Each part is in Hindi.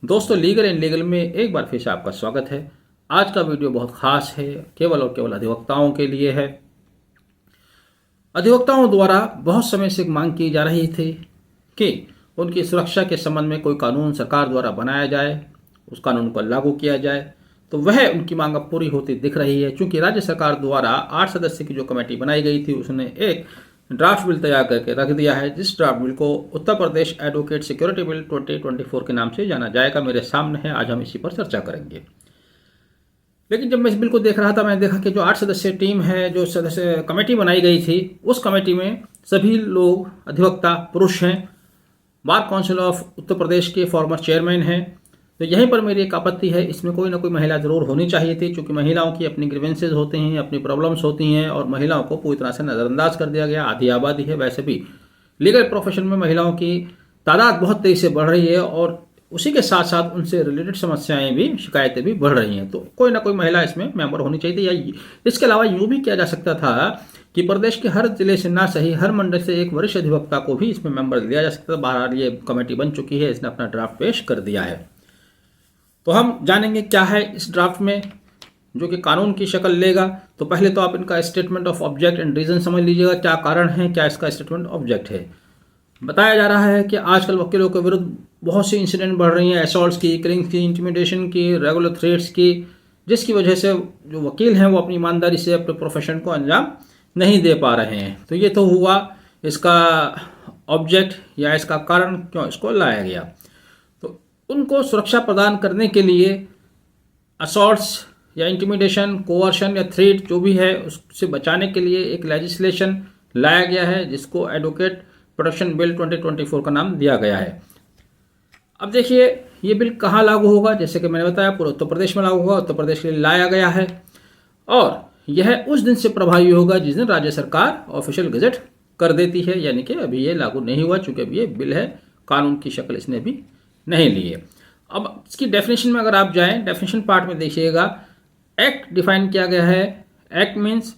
दोस्तों, लीगल एंड लीगल में एक बार फिर से आपका स्वागत है। आज का वीडियो बहुत खास है, केवल और केवल अधिवक्ताओं के लिए है। अधिवक्ताओं द्वारा बहुत समय से मांग की जा रही थी कि उनकी सुरक्षा के संबंध में कोई कानून सरकार द्वारा बनाया जाए, उस कानून को लागू किया जाए। तो वह उनकी मांग अब पूरी होती दिख रही है, क्योंकि राज्य सरकार द्वारा 8 सदस्य की जो कमेटी बनाई गई थी उसने एक ड्राफ्ट बिल तैयार करके रख दिया है, जिस ड्राफ्ट बिल को Uttar Pradesh advocate security bill 2024 के नाम से जाना जाएगा। मेरे सामने है, आज हम इसी पर चर्चा करेंगे। लेकिन जब मैं इस बिल को देख रहा था, मैंने देखा कि जो 8 सदस्यीय टीम है, जो सदस्य कमेटी बनाई गई थी, उस कमेटी में सभी लोग अधिवक्ता पुरुष हैं। Bar council of Uttar Pradesh के फॉर्मर चेयरमैन हैं। तो यहीं पर मेरी एक आपत्ति है, इसमें कोई ना कोई महिला जरूर होनी चाहिए थी, क्योंकि महिलाओं की अपनी ग्रीवेंसेज होती हैं, अपनी प्रॉब्लम्स होती हैं, और महिलाओं को पूरी तरह से नज़रअंदाज कर दिया गया। आधी आबादी है, वैसे भी लीगल प्रोफेशन में महिलाओं की तादाद बहुत तेज़ी से बढ़ रही है, और उसी के साथ साथ उनसे रिलेटेड समस्याएं भी, शिकायतें भी बढ़ रही हैं। तो कोई ना कोई महिला इसमें मेंबर होनी चाहिए थी। या इसके अलावा यूँ भी किया जा सकता था कि प्रदेश के हर जिले से ना सही हर मंडल से एक वरिष्ठ अधिवक्ता को भी इसमें मेंबर दिया जा सकता था। बहरहाल ये कमेटी बन चुकी है, इसने अपना ड्राफ्ट पेश कर दिया है। तो हम जानेंगे क्या है इस ड्राफ्ट में, जो कि कानून की शक्ल लेगा। तो पहले तो आप इनका statement of object and reason समझ लीजिएगा, क्या कारण है, क्या इसका स्टेटमेंट ऑब्जेक्ट है। बताया जा रहा है कि आजकल वकीलों के विरुद्ध बहुत सी इंसिडेंट बढ़ रही हैं, असॉल्ट्स की, किलिंग्स की, इंटिमिडेशन की, रेगुलर थ्रेट्स की, जिसकी वजह से जो वकील हैं वो अपनी ईमानदारी से अपने प्रोफेशन को अंजाम नहीं दे पा रहे हैं। तो ये तो हुआ इसका ऑब्जेक्ट या इसका कारण, क्यों इसको लाया गया। उनको सुरक्षा प्रदान करने के लिए असॉल्ट्स या इंटिमिडेशन, कोअर्शन या थ्रेट जो भी है उससे बचाने के लिए एक लेजिस्लेशन लाया गया है, जिसको एडवोकेट प्रोटेक्शन बिल 2024 का नाम दिया गया है। अब देखिए, ये बिल कहाँ लागू होगा। जैसे कि मैंने बताया, पूरे उत्तर प्रदेश में लागू होगा, उत्तर प्रदेश के लिए लाया गया है, और यह उस दिन से प्रभावी होगा जिस दिन राज्य सरकार ऑफिशियल गजट कर देती है। यानी कि अभी ये लागू नहीं हुआ, चूंकि अभी ये बिल है, कानून की शक्ल इसने भी नहीं लिए। अब इसकी डेफिनेशन में अगर आप जाएं, डेफिनेशन पार्ट में देखिएगा, एक्ट डिफाइन किया गया है। Act means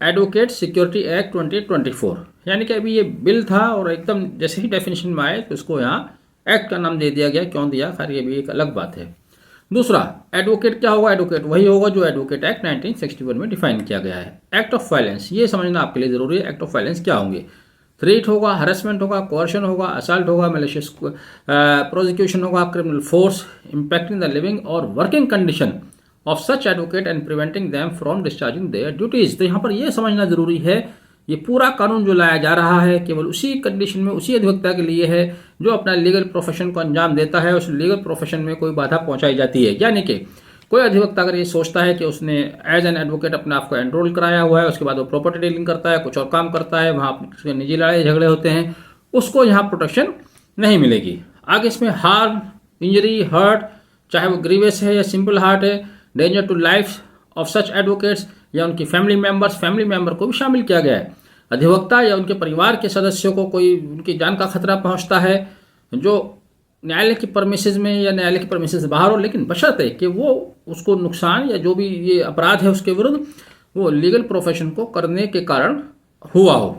advocate security act 2024। यानी कि अभी ये बिल था और एकदम जैसे ही डेफिनेशन में आए तो इसको यहाँ एक्ट का नाम दे दिया गया। क्यों दिया, खैर ये भी एक अलग बात है। दूसरा, एडवोकेट क्या होगा। एडवोकेट वही होगा जो एडवोकेट एक्ट 1961 में डिफाइन किया गया है। एक्ट ऑफ वायलेंस, ये समझना आपके लिए जरूरी है। एक्ट ऑफ वायलेंस क्या होंगे। थ्रेट होगा, हरेसमेंट होगा, कोअर्शन होगा, असल्ट होगा, मैलिशियस प्रोसिक्यूशन होगा, criminal force, impacting the living और working condition of such advocate and preventing them from discharging their duties. तो यहाँ पर यह समझना जरूरी है, ये पूरा कानून जो लाया जा रहा है केवल उसी कंडीशन में, उसी अधिवक्ता के लिए है जो अपना लीगल प्रोफेशन को अंजाम देता है, उस लीगल प्रोफेशन में कोई बाधा पहुंचाई जाती है। यानी कि कोई अधिवक्ता अगर ये सोचता है कि उसने एज एन एडवोकेट अपने आप को एनरोल कराया हुआ है, उसके बाद वो प्रॉपर्टी डीलिंग करता है, कुछ और काम करता है, वहाँ अपने निजी लड़ाई झगड़े होते हैं, उसको यहाँ प्रोटेक्शन नहीं मिलेगी। आगे इसमें हार्म, इंजरी, हर्ट, चाहे वो ग्रीवियस है या सिंपल हार्ट है, danger to life of such advocates या उनकी फैमिली मेंबर को भी शामिल किया गया है। अधिवक्ता या उनके परिवार के सदस्यों को कोई उनकी जान का खतरा पहुँचता है, जो न्यायालय की परमिसेस में या न्यायालय की परमिसेस बाहर हो, लेकिन बशर्ते कि वो उसको नुकसान या जो भी ये अपराध है उसके विरुद्ध वो लीगल प्रोफेशन को करने के कारण हुआ हो।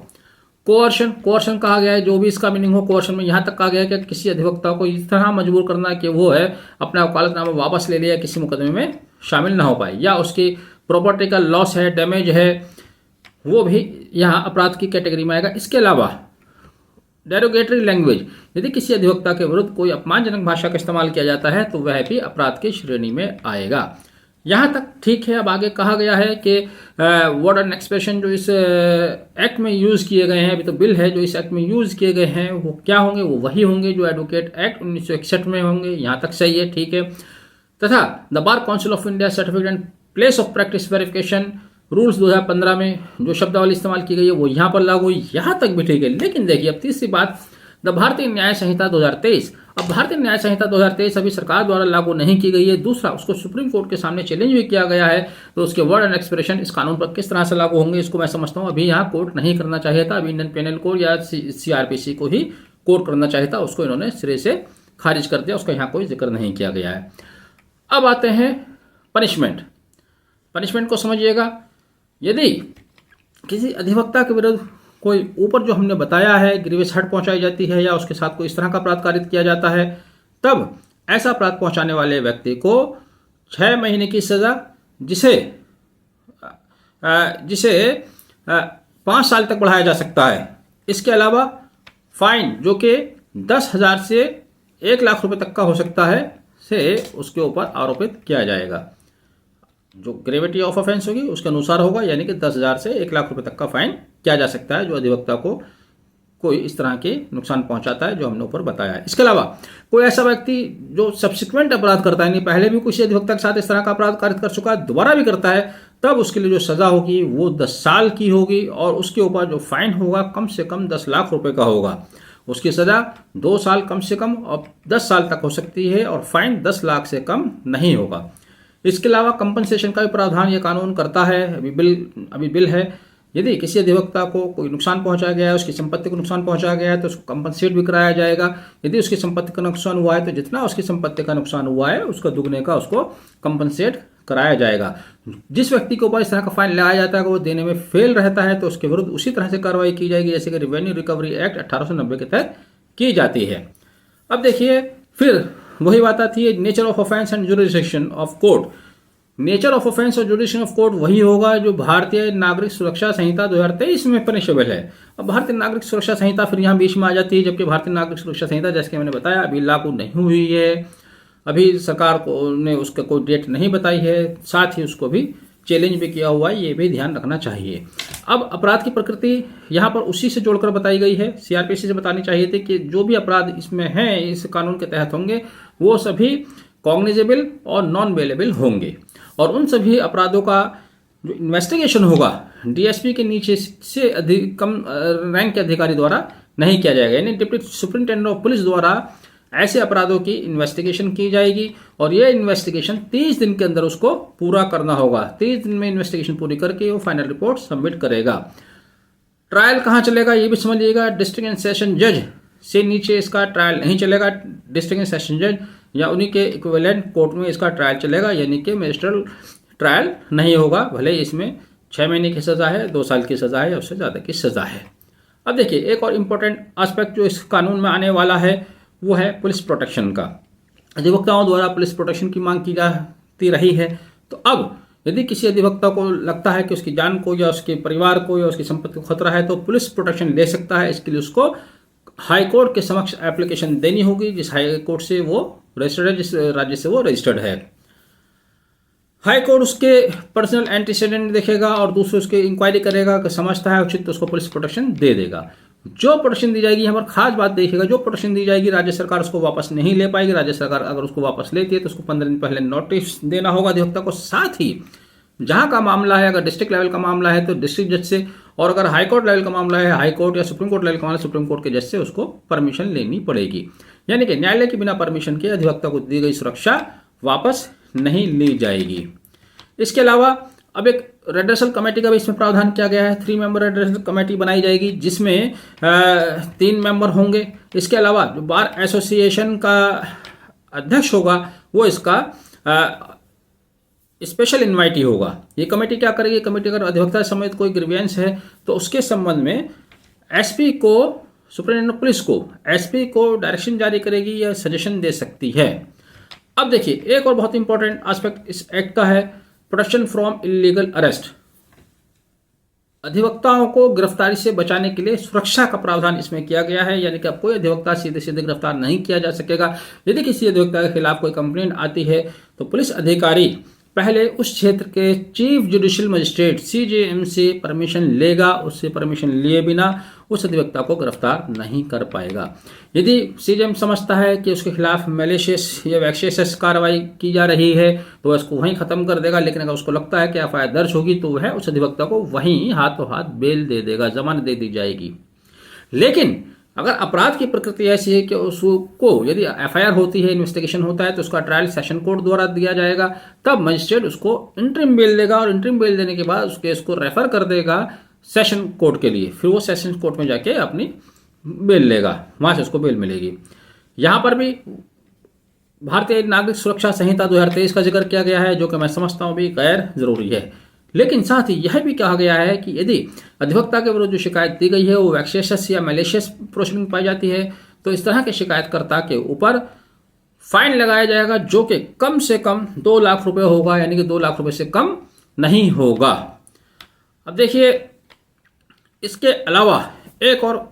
कोअर्शन कहा गया है, जो भी इसका मीनिंग हो। कोअर्शन में यहाँ तक कहा गया है कि किसी अधिवक्ता को इस तरह मजबूर करना कि वो है अपना वकालतनामा वापस ले लिया, किसी मुकदमे में शामिल ना हो पाए, या उसकी प्रॉपर्टी का लॉस है, डैमेज है, वो भी यहाँ अपराध की कैटेगरी में आएगा। इसके अलावा डेरोगेटरी लैंग्वेज, यदि किसी अधिवक्ता के विरुद्ध कोई अपमानजनक भाषा का इस्तेमाल किया जाता है तो वह भी अपराध की श्रेणी में आएगा। यहाँ तक ठीक है। अब आगे कहा गया है कि वर्ड एंड एक्सप्रेशन जो इस एक्ट में यूज़ किए गए हैं, अभी तो बिल है, जो इस एक्ट में यूज़ किए गए हैं वो क्या होंगे, वो वही होंगे जो एडवोकेट एक्ट 1961 में होंगे। यहाँ तक सही है, ठीक है। तथा the bar council of India certificate and place of practice verification rules 2015 में जो शब्दावली इस्तेमाल की गई है वो यहाँ पर लागू हुई। यहाँ तक भी ठीक है। लेकिन देखिए, अब तीसरी बात, द भारतीय न्याय संहिता 2023। अब भारतीय न्याय संहिता 2023 अभी सरकार द्वारा लागू नहीं की गई है। दूसरा, उसको सुप्रीम कोर्ट के सामने चैलेंज भी किया गया है, तो उसके वर्ड एंड एक्सप्रेशन इस कानून पर किस तरह से लागू होंगे, इसको मैं समझता हूँ अभी यहाँ कोर्ट नहीं करना चाहिए था। अभी इंडियन पेनल कोड या CRPC को ही कोर्ट करना चाहिए था, उसको इन्होंने सिरे से खारिज कर दिया, उसका यहाँ कोई जिक्र नहीं किया गया है। अब आते हैं पनिशमेंट को समझिएगा। यदि किसी अधिवक्ता के विरुद्ध कोई ऊपर जो हमने बताया है ग्रीवियस हर्ट पहुंचाई जाती है या उसके साथ कोई इस तरह का अपराध कारित किया जाता है, तब ऐसा अपराध पहुंचाने वाले व्यक्ति को 6 महीने की सजा, जिसे जिसे 5 साल तक बढ़ाया जा सकता है। इसके अलावा फाइन जो कि 10,000 से 1,00,000 रुपए तक का हो सकता है, से उसके ऊपर आरोपित किया जाएगा। जो ग्रेविटी ऑफ ऑफेंस होगी उसके अनुसार होगा, यानी कि 10,000 से 1,00,000 रुपए तक का फाइन किया जा सकता है जो अधिवक्ता को कोई इस तरह के नुकसान पहुंचाता है जो हमने ऊपर बताया है। इसके अलावा कोई ऐसा व्यक्ति जो सब्सिक्वेंट अपराध करता है, नहीं पहले भी किसी अधिवक्ता के साथ इस तरह का अपराध कारित कर चुका है, दोबारा भी करता है, तब उसके लिए जो सजा होगी वो 10 साल की होगी और उसके ऊपर जो फाइन होगा कम से कम 10,00,000 रुपए का होगा। उसकी सजा 2 साल कम से कम और 10 साल तक हो सकती है और फाइन 10,00,000 से कम नहीं होगा। इसके अलावा कंपनसेशन का भी प्रावधान ये कानून करता है। अभी बिल है, यदि किसी अधिवक्ता को कोई नुकसान पहुंचाया गया है, उसकी संपत्ति को नुकसान पहुंचाया गया है, तो उसको कंपनसेट भी कराया जाएगा। यदि उसकी संपत्ति का नुकसान हुआ है तो जितना उसकी संपत्ति का नुकसान हुआ है उसका दुगने का उसको कंपनसेट कराया जाएगा। जिस व्यक्ति के ऊपर इस तरह का फाइन लगाया जाता है वो देने में फेल रहता है तो उसके विरुद्ध उसी तरह से कार्रवाई की जाएगी जैसे कि रेवेन्यू रिकवरी एक्ट 1890 के तहत की जाती है। अब देखिए, फिर वही बात आती है nature of offence and jurisdiction of court. Nature of offence और जुडिक्शन ऑफ कोर्ट वही होगा जो भारतीय नागरिक सुरक्षा संहिता 2023 में पनिशेबल है। अब भारतीय नागरिक सुरक्षा संहिता फिर यहाँ बीच में आ जाती है, जबकि भारतीय नागरिक सुरक्षा संहिता जैसे कि मैंने बताया अभी लागू नहीं हुई है, अभी सरकार ने उसका कोई डेट नहीं बताई है, साथ ही उसको भी चैलेंज भी किया हुआ है, ये भी ध्यान रखना चाहिए। अब अपराध की प्रकृति यहाँ पर उसी से जोड़कर बताई गई है। सीआरपीसी से बतानी चाहिए थी कि जो भी अपराध इसमें हैं इस कानून के तहत होंगे वो सभी कॉग्निजेबल और नॉन बेलेबल होंगे और उन सभी अपराधों का जो इन्वेस्टिगेशन होगा डीएसपी के नीचे से अधिक कम रैंक के अधिकारी द्वारा नहीं किया जाएगा, यानी डिप्टी सुपरिंटेंडेंट ऑफ पुलिस द्वारा ऐसे अपराधों की इन्वेस्टिगेशन की जाएगी और यह इन्वेस्टिगेशन 30 दिन के अंदर उसको पूरा करना होगा। 30 दिन में इन्वेस्टिगेशन पूरी करके वो फाइनल रिपोर्ट सबमिट करेगा। ट्रायल कहाँ चलेगा ये भी समझिएगा। डिस्ट्रिक्ट एंड सेशन जज से नीचे इसका ट्रायल नहीं चलेगा। डिस्ट्रिक्ट एंड सेशन जज या उन्हीं के इक्विवेलेंट कोर्ट में इसका ट्रायल चलेगा, यानी कि मैजिस्ट्रेट ट्रायल नहीं होगा। भले इसमें 6 महीने की सजा है, 2 साल की सजा है या उससे ज़्यादा की सजा है। अब देखिए, एक और इम्पोर्टेंट एस्पेक्ट जो इस कानून में आने वाला है वो है पुलिस प्रोटेक्शन का। अधिवक्ताओं द्वारा पुलिस प्रोटेक्शन की मांग की जाती रही है, तो अब यदि किसी अधिवक्ता को लगता है कि उसकी जान को या उसके परिवार को या उसकी संपत्ति को खतरा है तो पुलिस प्रोटेक्शन ले सकता है। इसके लिए उसको हाई कोर्ट के समक्ष एप्लीकेशन देनी होगी, जिस हाई कोर्ट से वो रजिस्टर्ड है, जिस राज्य से वो रजिस्टर्ड है। हाई कोर्ट उसके पर्सनल एंटीसीडेंट देखेगा और दूसरे उसके इंक्वायरी करेगा कि समझता है उचित तो उसको पुलिस प्रोटेक्शन दे देगा। जो प्रोटेक्शन दी जाएगी, यहाँ पर खास बात देखिएगा, जो प्रोटेक्शन दी जाएगी राज्य सरकार उसको वापस नहीं ले पाएगी। राज्य सरकार अगर उसको वापस लेती है तो उसको 15 दिन पहले नोटिस देना होगा अधिवक्ता को। साथ ही जहां का मामला है, अगर डिस्ट्रिक्ट लेवल का मामला है तो डिस्ट्रिक्ट जज से, और अगर हाई कोर्ट लेवल का मामला है हाई कोर्ट या सुप्रीम कोर्ट लेवल का मामला है सुप्रीम कोर्ट के जज से उसको परमिशन लेनी पड़ेगी। यानी कि न्यायालय के बिना परमिशन के अधिवक्ता को दी गई सुरक्षा वापस नहीं ली जाएगी। इसके अलावा अब एक रेड्रेसल कमेटी का भी इसमें प्रावधान किया गया है। 3 मेंबर रेड्रेसल कमेटी बनाई जाएगी जिसमें 3 मेंबर होंगे। इसके अलावा जो बार एसोसिएशन का अध्यक्ष होगा वो इसका स्पेशल इन्वाइटी होगा। ये कमेटी क्या करेगी? कमेटी अगर अधिवक्ता समेत कोई ग्रीवेंस है तो उसके संबंध में एसपी को, सुपरिटेंडेंट ऑफ पुलिस को, एसपी को डायरेक्शन जारी करेगी या सजेशन दे सकती है। अब देखिए, एक और बहुत इंपॉर्टेंट एस्पेक्ट इस एक्ट का है प्रोटेक्शन फ्रॉम इलीगल अरेस्ट। अधिवक्ताओं को गिरफ्तारी से बचाने के लिए सुरक्षा का प्रावधान इसमें किया गया है, यानी कि अब कोई अधिवक्ता सीधे सीधे गिरफ्तार नहीं किया जा सकेगा। यदि किसी अधिवक्ता के खिलाफ कोई कंप्लेंट आती है तो पुलिस अधिकारी पहले उस क्षेत्र के चीफ जुडिशियल मजिस्ट्रेट CJM से परमिशन लेगा। उससे परमिशन लिए बिना उस अधिवक्ता को गिरफ्तार नहीं कर पाएगा। यदि CJM समझता है कि उसके खिलाफ मैलिशियस या वैक्शियस कार्रवाई की जा रही है तो वह उसको वहीं खत्म कर देगा, लेकिन अगर उसको लगता है कि FIR दर्ज होगी तो वह उस अधिवक्ता को वहीं हाथों हाथ बेल दे देगा, जमानत दे दी जाएगी। लेकिन अगर अपराध की प्रकृति ऐसी है कि उसको यदि FIR होती है, इन्वेस्टिगेशन होता है तो उसका ट्रायल सेशन कोर्ट द्वारा दिया जाएगा। तब मजिस्ट्रेट उसको इंटरिम बेल देगा और इंटरिम बेल देने के बाद उस केस को रेफर कर देगा सेशन कोर्ट के लिए। फिर वो सेशन कोर्ट में जाके अपनी बेल लेगा, वहां से उसको बेल मिलेगी। यहां पर भी भारतीय नागरिक सुरक्षा संहिता 2023 का जिक्र किया गया है, जो कि मैं समझता हूं भी गैर जरूरी है। लेकिन साथ ही यह भी कहा गया है कि यदि अधिवक्ता के विरुद्ध जो शिकायत दी गई है वो वैक्शियस या मैलिशियस प्रोसीडिंग पाई जाती है तो इस तरह के शिकायतकर्ता के ऊपर फाइन लगाया जाएगा, जो कि कम से कम 2 लाख रुपए होगा, यानी कि 2 लाख रुपए से कम नहीं होगा। अब देखिए, इसके अलावा एक और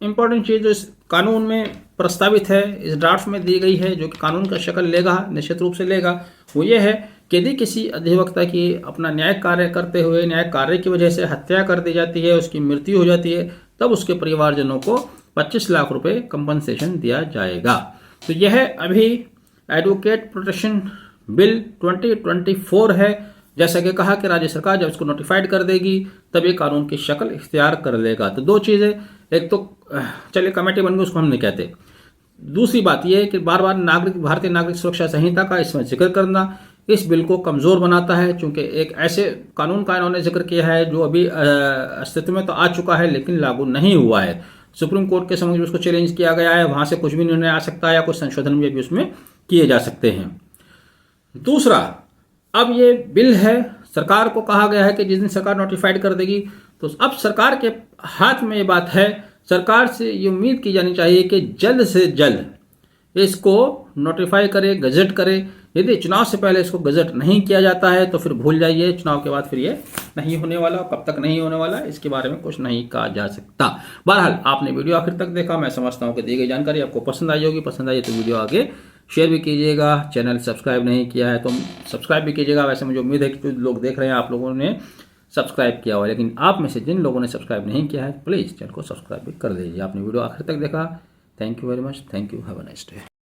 इम्पोर्टेंट चीज़ जो इस कानून में प्रस्तावित है, इस ड्राफ्ट में दी गई है, जो कि कानून का शक्ल लेगा, निश्चित रूप से लेगा, वो ये है कि यदि किसी अधिवक्ता की अपना न्यायिक कार्य करते हुए न्यायिक कार्य की वजह से हत्या कर दी जाती है, उसकी मृत्यु हो जाती है, तब उसके परिवारजनों को 25 लाख रुपए कंपनसेशन दिया जाएगा। तो यह अभी एडवोकेट प्रोटेक्शन बिल 2024 है। जैसा कि कहा कि राज्य सरकार जब इसको नोटिफाइड कर देगी तब ये कानून की शक्ल इख्तियार कर लेगा। तो 2 चीज़ें, एक तो चलिए कमेटी बन गई, उसको हम नहीं कहते। दूसरी बात यह है कि बार बार भारतीय नागरिक सुरक्षा संहिता का इसमें जिक्र करना इस बिल को कमज़ोर बनाता है, क्योंकि एक ऐसे कानून का इन्होंने जिक्र किया है जो अभी अस्तित्व में तो आ चुका है लेकिन लागू नहीं हुआ है। सुप्रीम कोर्ट के समक्ष उसको चैलेंज किया गया है, वहां से कुछ भी निर्णय आ सकता है या कुछ संशोधन भी उसमें किए जा सकते हैं। दूसरा, अब ये बिल है, सरकार को कहा गया है कि जिस दिन सरकार नोटिफाइड कर देगी, तो अब सरकार के हाथ में ये बात है, सरकार से ये उम्मीद की जानी चाहिए कि जल्द से जल्द इसको नोटिफाई करे, गजट करे। यदि चुनाव से पहले इसको गजट नहीं किया जाता है तो फिर भूल जाइए, चुनाव के बाद फिर ये नहीं होने वाला। कब तक नहीं होने वाला इसके बारे में कुछ नहीं कहा जा सकता। बहरहाल आपने वीडियो आखिर तक देखा, मैं समझता हूँ कि दी गई जानकारी आपको पसंद आई होगी। पसंद आई तो वीडियो आगे शेयर भी कीजिएगा। चैनल सब्सक्राइब नहीं किया है तो सब्सक्राइब भी कीजिएगा। वैसे मुझे उम्मीद है कि जो लोग देख रहे हैं आप लोगों ने सब्सक्राइब किया हुआ है, लेकिन आप में से जिन लोगों ने सब्सक्राइब नहीं किया है प्लीज़ चैनल को सब्सक्राइब भी कर दीजिए। आपने वीडियो आखिर तक देखा, thank you very much, thank you, have a nice day.